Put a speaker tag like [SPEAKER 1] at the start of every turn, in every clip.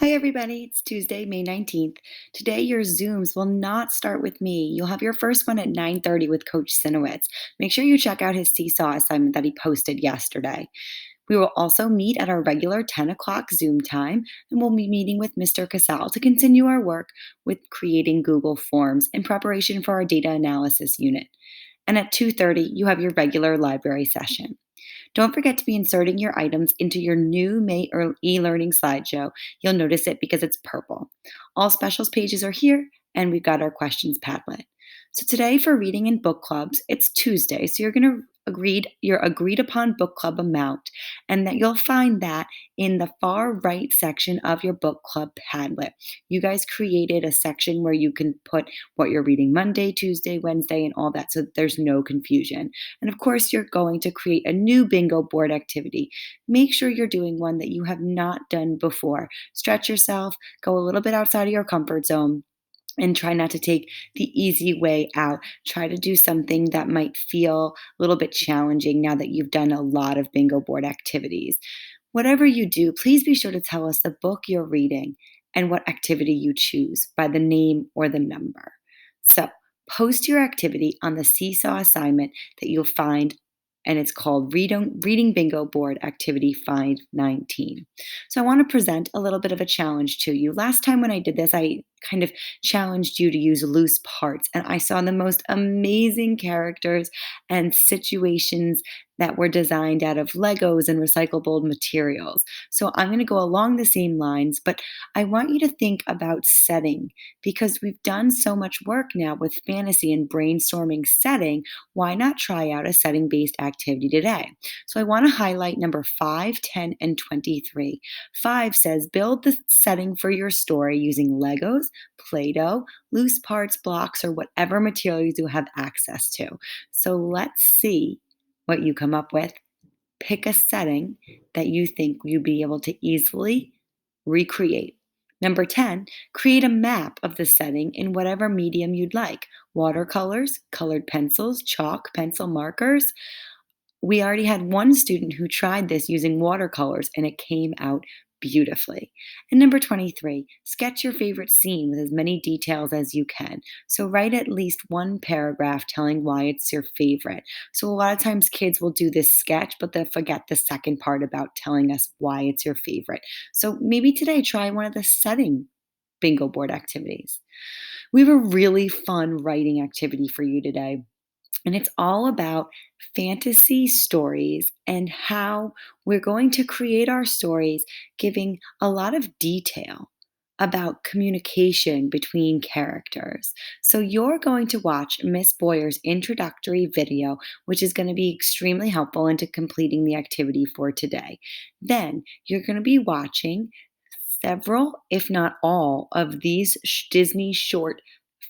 [SPEAKER 1] Hi, everybody. It's Tuesday, May 19th. Today, your Zooms will not start with me. You'll have your first one at 9:30 with Coach Sinowitz. Make sure you check out his Seesaw assignment that he posted yesterday. We will also meet at our regular 10 o'clock Zoom time, and we'll be meeting with Mr. Casal to continue our work with creating Google Forms in preparation for our data analysis unit. And at 2:30, you have your regular library session. Don't forget to be inserting your items into your new May e-learning slideshow. You'll notice it because it's purple. All specials pages are here, and we've got our questions Padlet. So today for reading in book clubs, it's Tuesday, so you're going to agreed your agreed upon book club amount, and that you'll find that in the far right section of your book club Padlet. You guys created a section where you can put what you're reading Monday, Tuesday, Wednesday, and all that, so there's no confusion. And of course, you're going to create a new bingo board activity. Make sure you're doing one that you have not done before. Stretch yourself, go a little bit outside of your comfort zone, and try not to take the easy way out. Try to do something that might feel a little bit challenging now that you've done a lot of bingo board activities. Whatever you do, please be sure to tell us the book you're reading and what activity you choose by the name or the number. So, post your activity on the Seesaw assignment that you'll find, and it's called Reading Bingo Board Activity 519. So, I want to present a little bit of a challenge to you. Last time when I did this, I kind of challenged you to use loose parts, and I saw the most amazing characters and situations that were designed out of Legos and recyclable materials. So I'm going to go along the same lines, but I want you to think about setting because we've done so much work now with fantasy and brainstorming setting. Why not try out a setting based activity today? So I want to highlight number 5, 10, and 23. 5 says build the setting for your story using Legos, Play Doh, loose parts, blocks, or whatever materials you have access to. So let's see what you come up with. Pick a setting that you think you'd be able to easily recreate. Number 10, create a map of the setting in whatever medium you'd like: watercolors, colored pencils, chalk, pencil markers. We already had one student who tried this using watercolors and it came out beautifully. And number 23, sketch your favorite scene with as many details as you can. So write at least one paragraph telling why it's your favorite. So a lot of times kids will do this sketch, but they'll forget the second part about telling us why it's your favorite. So maybe today try one of the setting bingo board activities. We have a really fun writing activity for you today. And it's all about fantasy stories and how we're going to create our stories, giving a lot of detail about communication between characters. So, you're going to watch Miss Boyer's introductory video, which is going to be extremely helpful into completing the activity for today. Then, you're going to be watching several, if not all, of these Disney short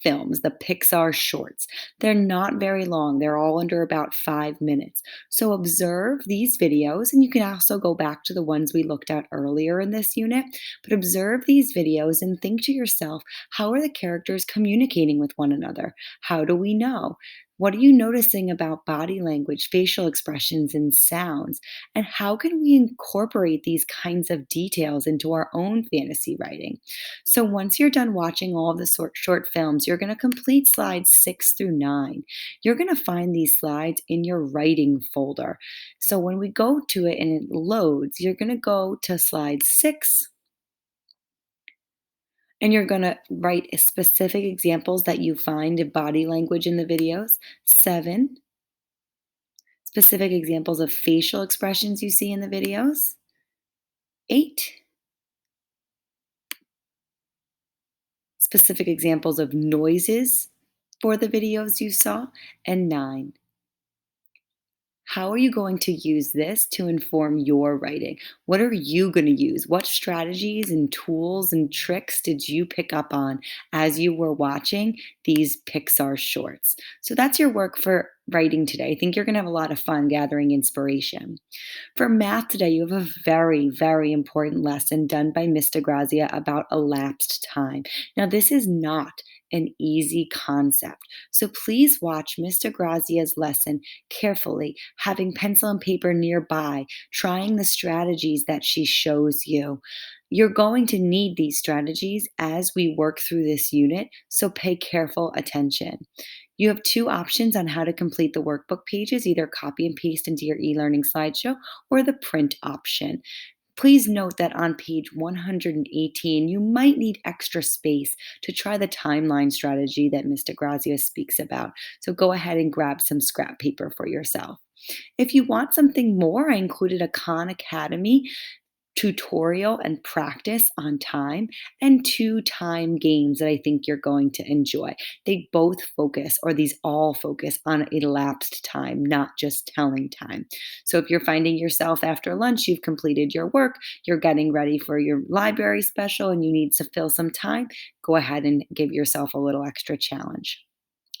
[SPEAKER 1] films, the Pixar shorts. They're not very long, they're all under about 5 minutes. So observe these videos, and you can also go back to the ones we looked at earlier in this unit. But observe these videos and think to yourself, how are the characters communicating with one another? How do we know? What are you noticing about body language, facial expressions, and sounds? And how can we incorporate these kinds of details into our own fantasy writing? So once you're done watching all of the short films, you're going to complete slides 6 through 9. You're going to find these slides in your writing folder. So when we go to it and it loads, you're going to go to slide 6 and you're going to write specific examples that you find of body language in the videos. 7, specific examples of facial expressions you see in the videos. 8, specific examples of noises for the videos you saw. And 9, how are you going to use this to inform your writing? What are you going to use? What strategies and tools and tricks did you pick up on as you were watching these Pixar shorts? So that's your work for writing today. I think you're going to have a lot of fun gathering inspiration. For math today, you have a very, very important lesson done by Mr. Grazia about elapsed time. Now, this is not an easy concept. So please watch Mr. Grazia's lesson carefully, having pencil and paper nearby, trying the strategies that she shows you. You're going to need these strategies as we work through this unit, so pay careful attention. You have two options on how to complete the workbook pages, either copy and paste into your e-learning slideshow or the print option. Please note that on page 118, you might need extra space to try the timeline strategy that Mr. Grazia speaks about. So go ahead and grab some scrap paper for yourself. If you want something more, I included a Khan Academy tutorial and practice on time and two time games that I think you're going to enjoy. They both focus, or these all focus on elapsed time, not just telling time. So if you're finding yourself after lunch, you've completed your work, you're getting ready for your library special, and you need to fill some time, go ahead and give yourself a little extra challenge.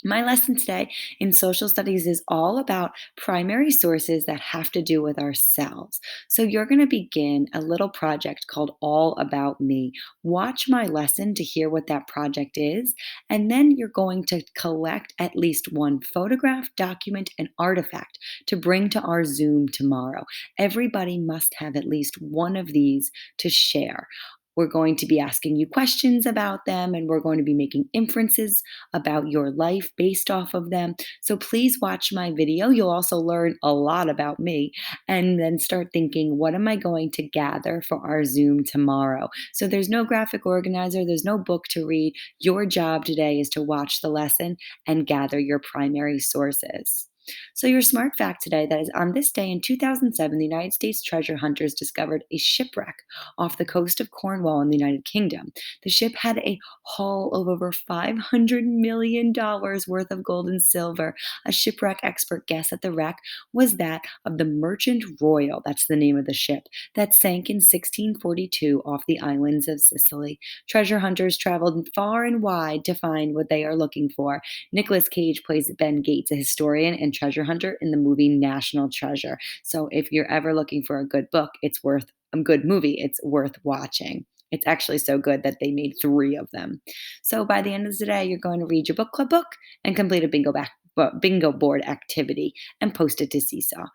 [SPEAKER 1] My lesson today in social studies is all about primary sources that have to do with ourselves. So, you're going to begin a little project called All About Me. Watch my lesson to hear what that project is, and then you're going to collect at least one photograph, document, and artifact to bring to our Zoom tomorrow. Everybody must have at least one of these to share. We're going to be asking you questions about them, and we're going to be making inferences about your life based off of them. So please watch my video. You'll also learn a lot about me and then start thinking, what am I going to gather for our Zoom tomorrow? So there's no graphic organizer, there's no book to read. Your job today is to watch the lesson and gather your primary sources. So, your smart fact today that is on this day in 2007, the United States treasure hunters discovered a shipwreck off the coast of Cornwall in the United Kingdom. The ship had a haul of over $500 million worth of gold and silver. A shipwreck expert guessed that the wreck was that of the Merchant Royal, that's the name of the ship, that sank in 1642 off the islands of Sicily. Treasure hunters traveled far and wide to find what they are looking for. Nicolas Cage plays Ben Gates, a historian and treasure hunter in the movie National Treasure. So if you're ever looking for a good book, it's worth a good movie, it's worth watching. It's actually so good that they made three of them. So by the end of the day, you're going to read your book club book and complete a bingo board activity and post it to Seesaw.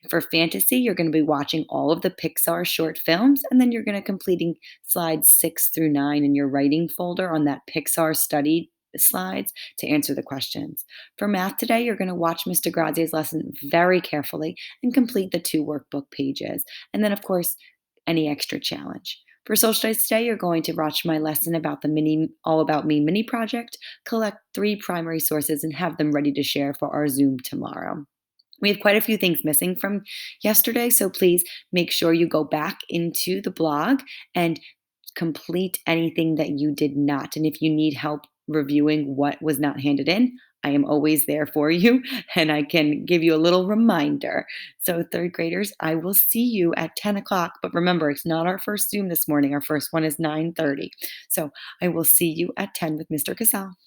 [SPEAKER 1] For fantasy, you're going to be watching all of the Pixar short films, and then you're going to completing slides 6 through 9 in your writing folder on that Pixar study slides to answer the questions. For math today, you're going to watch Mr. Grazia's lesson very carefully and complete the two workbook pages. And then, of course, any extra challenge. For social studies today, you're going to watch my lesson about the mini All About Me mini project, collect three primary sources, and have them ready to share for our Zoom tomorrow. We have quite a few things missing from yesterday, so please make sure you go back into the blog and complete anything that you did not. And if you need help reviewing what was not handed in, I am always there for you and I can give you a little reminder. So, third graders, I will see you at 10 o'clock. But remember, it's not our first Zoom this morning. Our first one is 9:30. So, I will see you at 10 with Mr. Casal.